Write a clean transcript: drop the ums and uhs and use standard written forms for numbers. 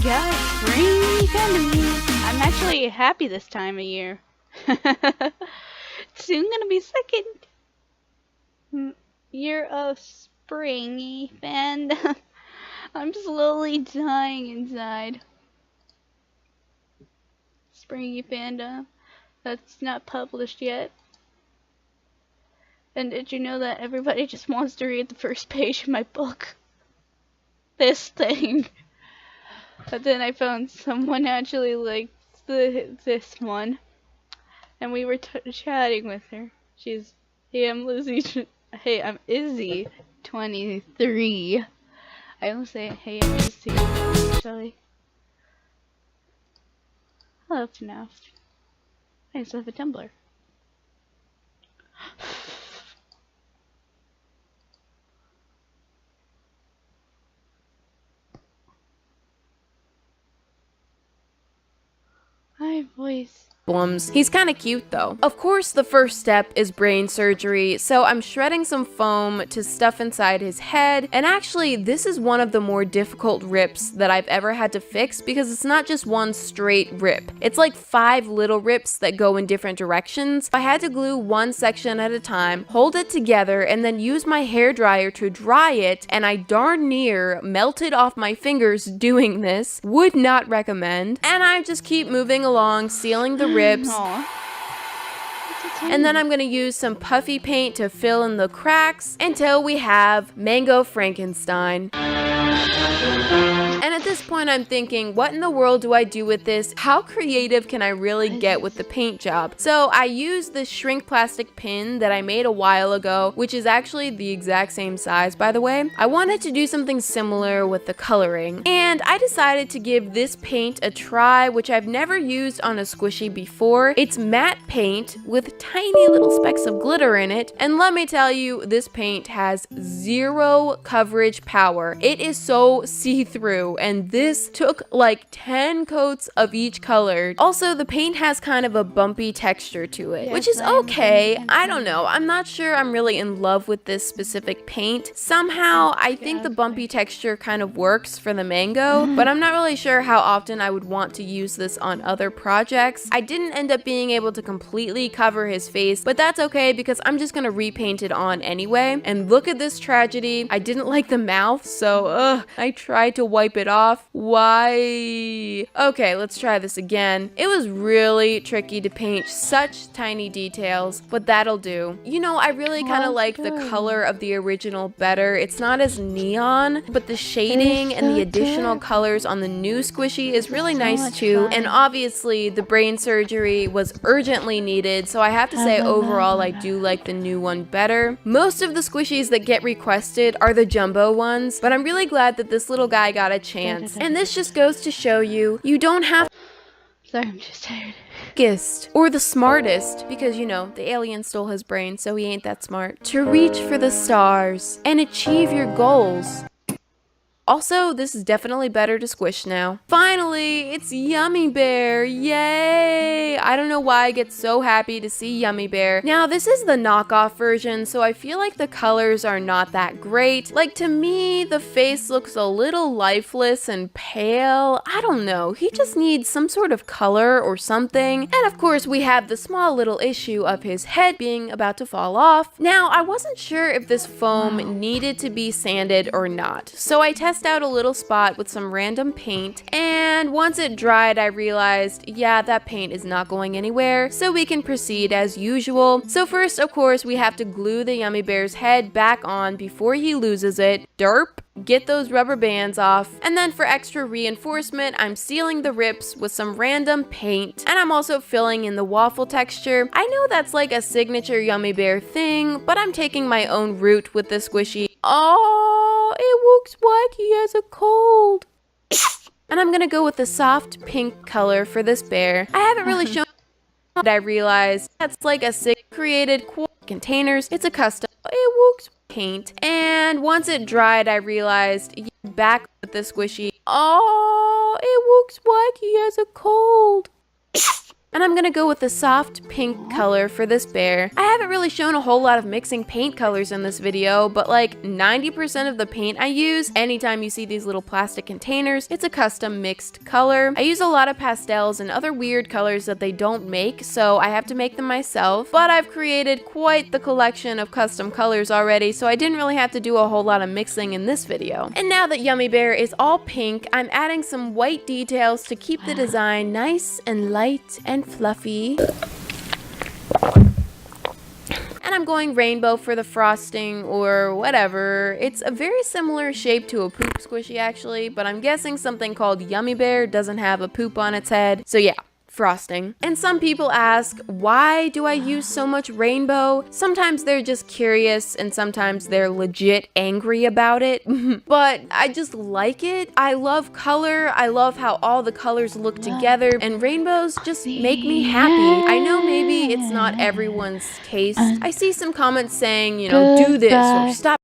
Yeah, spring family. I'm actually happy this time of year. Soon gonna be second year of springy fandom. I'm slowly dying inside. Springy fandom. That's not published yet. And did you know that everybody just wants to read the first page of my book? This thing. But then I found someone actually liked this one. And we were chatting with her. She's, hey, I'm Lizzie. Hey, I'm Izzy, 23. I don't say, hey, I'm Izzy, actually. Hello, FNAF. I also have a Tumblr. My voice. He's kind of cute though. Of course, the first step is brain surgery, so I'm shredding some foam to stuff inside his head, and actually this is one of the more difficult rips that I've ever had to fix because it's not just one straight rip. It's like 5 little rips that go in different directions. I had to glue one section at a time, hold it together, and then use my hairdryer to dry it, and I darn near melted off my fingers doing this. Would not recommend. And I just keep moving along, sealing the ribs. And then I'm going to use some puffy paint to fill in the cracks until we have Mango Frankenstein. And at this point I'm thinking, what in the world do I do with this? How creative can I really get with the paint job? So I used this shrink plastic pin that I made a while ago, which is actually the exact same size, by the way. I wanted to do something similar with the coloring, and I decided to give this paint a try, which I've never used on a squishy before. It's matte paint with tiny little specks of glitter in it, and let me tell you, this paint has 0 coverage power. It is so see-through, and this took like 10 coats of each color. Also, the paint has kind of a bumpy texture to it, which is okay. I don't know. I'm not sure I'm really in love with this specific paint. Somehow, I think the bumpy texture kind of works for the mango, but I'm not really sure how often I would want to use this on other projects. I didn't end up being able to completely cover his face, but that's okay because I'm just gonna repaint it on anyway. And look at this tragedy. I didn't like the mouth, so I tried to wipe it off. Why? Okay, let's try this again. It was really tricky to paint such tiny details, but that'll do. You know, I really kind of like the color of the original better. It's not as neon, but the shading and the additional colors on the new squishy is really nice too. And obviously, the brain surgery was urgently needed, so I have to say overall I do like the new one better. Most of the squishies that get requested are the jumbo ones, but I'm really glad that this little guy got a chance. And this just goes to show you, you don't have Sorry, I'm just tired. or the smartest, because you know, the alien stole his brain, so he ain't that smart, to reach for the stars and achieve your goals. Also, this is definitely better to squish now. Finally, it's Yummy Bear, yay! I don't know why I get so happy to see Yummy Bear. Now, this is the knockoff version, so I feel like the colors are not that great. Like, to me, the face looks a little lifeless and pale. I don't know, he just needs some sort of color or something. And of course, we have the small little issue of his head being about to fall off. Now, I wasn't sure if this foam needed to be sanded or not, so I tested out a little spot with some random paint, and once it dried I realized, yeah, that paint is not going anywhere, so we can proceed as usual. So first, of course, we have to glue the Yummy Bear's head back on before he loses it. Derp! Get those rubber bands off, and then for extra reinforcement, I'm sealing the rips with some random paint, and I'm also filling in the waffle texture. I know that's like a signature Yummy Bear thing, but I'm taking my own route with this squishy. Oh, it looks like he has a cold. And I'm gonna go with the soft pink color for this bear. I haven't really shown but I realized that's like a created containers. It's a custom. It looks paint. And once it dried, I realized back with the squishy. Oh, it looks like he has a cold. And I'm gonna go with the soft pink color for this bear. I haven't really shown a whole lot of mixing paint colors in this video, but like 90% of the paint I use, anytime you see these little plastic containers, it's a custom mixed color. I use a lot of pastels and other weird colors that they don't make, so I have to make them myself, but I've created quite the collection of custom colors already, so I didn't really have to do a whole lot of mixing in this video. And now that Yummy Bear is all pink, I'm adding some white details to keep the design nice and light and fluffy. And I'm going rainbow for the frosting or whatever. It's a very similar shape to a poop squishy actually, but I'm guessing something called Yummy Bear doesn't have a poop on its head. So yeah, frosting. And some people ask, why do I use so much rainbow? Sometimes they're just curious and sometimes they're legit angry about it. But I just like it. I love color. I love how all the colors look together, and rainbows just make me happy. I know maybe it's not everyone's taste. I see some comments saying, you know, do this or stop